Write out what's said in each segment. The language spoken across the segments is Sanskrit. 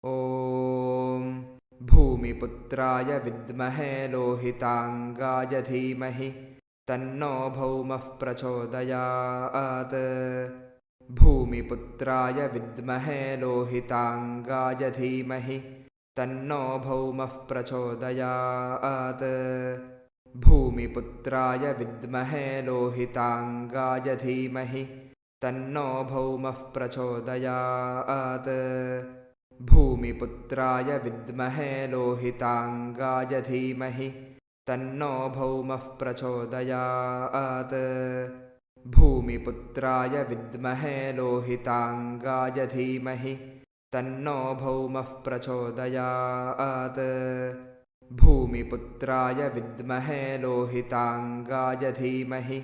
ॐ भूमिपुत्राय विद्महे लोहितांगाय धीमहि तन्नो भौमः प्रचोदयात्। भूमिपुत्राय विद्महे लोहितांगाय धीमहि तन्नो भौमः प्रचोदयात्। भूमिपुत्राय विद्महे लोहितांगाय धीमहि तन्नो भौमः प्रचोदयात्। भूमिपुत्राय विद्महे लोहितांगाय धीमहि तन्नो भौमः प्रचोदयात्। भूमिपुत्राय विद्महे लोहितांगाय धीमहि तन्नो भौमः प्रचोदयात्। भूमिपुत्राय विद्महे लोहितांगाय धीमहि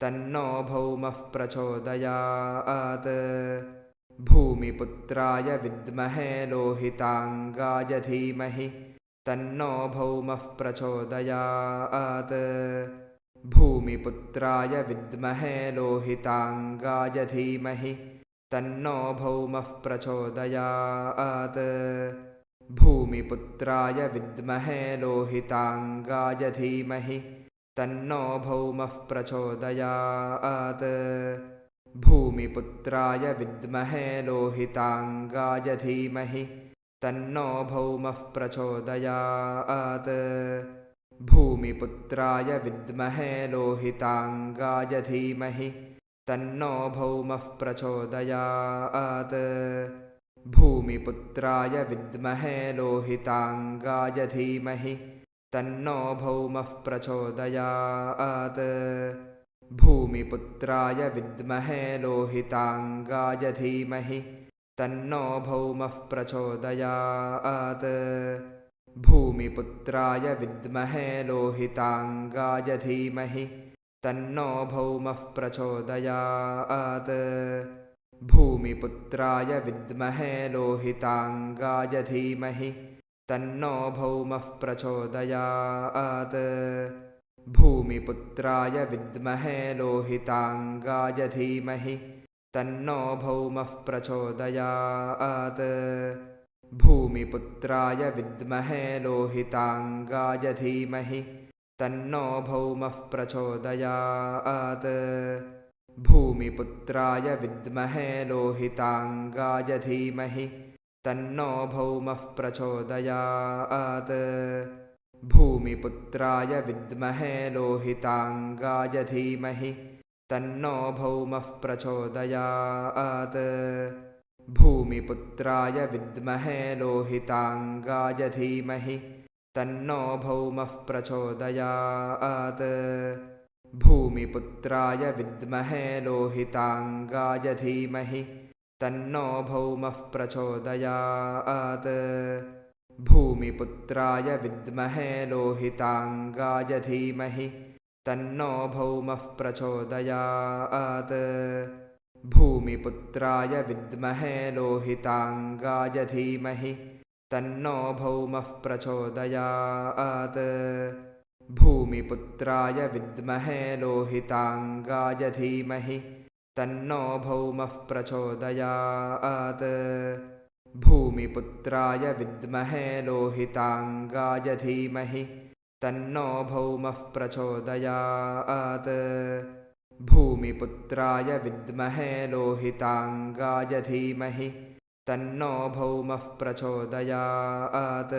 तन्नो भौमः प्रचोदयात्। भूमिपुत्राय विद्महे लोहितांगाय धीमहि तन्नो भौमः प्रचोदयात्। भूमिपुत्राय विद्महे लोहितांगाय धीमहि तन्नो भौमः प्रचोदयात्। भूमिपुत्राय विद्महे लोहितांगाय धीमहि तन्नो भौमः प्रचोदयात्। भूमिपुत्राय विद्महे लोहितांगाय धीमहि तन्नो भौमः प्रचोदयात्। भूमिपुत्राय विद्महे लोहितांगाय धीमहि तन्नो भौमः प्रचोदयात्। भूमिपुत्राय विद्महे लोहितांगाय धीमहि तन्नो भौमः प्रचोदयात्। भूमिपुत्राय विद्महे लोहितांगाय धीमहि तन्नो भौमः प्रचोदयात्। भूमिपुत्राय विद्महे लोहितांगाय धीमहि तन्नो भौमः प्रचोदयात्। भूमिपुत्राय विद्महे लोहितांगाय धीमहि तन्नो भौमः प्रचोदयात्। भूमिपुत्राय विद्महे लोहितांगाय धीमहि तन्नो भौमः प्रचोदयात्। भूमिपुत्राय विद्महे लोहितांगाय धीमहि तन्नो भौमः प्रचोदयात्। भूमिपुत्राय विद्महे लोहितांगाय धीमहि तन्नो भौमः प्रचोदयात्। भूमिपुत्राय विद्महे लोहितांगाय धीमहि तन्नो भौमः प्रचोदयात्। भूमिपुत्राय विद्महे लोहितांगाय धीमहि तन्नो भौमः प्रचोदयात्। भूमिपुत्राय विद्महे लोहितांगाय धीमहि तन्नो भौमः प्रचोदयात्। भूमिपुत्राय विद्महे लोहितांगाय धीमहि तन्नो भौमः प्रचोदयात्। भूमिपुत्राय विद्महे लोहितांगाय धीमहि तन्नो भौमः प्रचोदयात्। भूमिपुत्राय विद्महे लोहितांगाय धीमहि तन्नो भौमः प्रचोदयात्। भूमिपुत्राय विद्महे लोहितांगाय धीमहि तन्नो भौमः प्रचोदयात्। भूमिपुत्राय विद्महे लोहितांगाय धीमहि तन्नो भौमः प्रचोदयात्।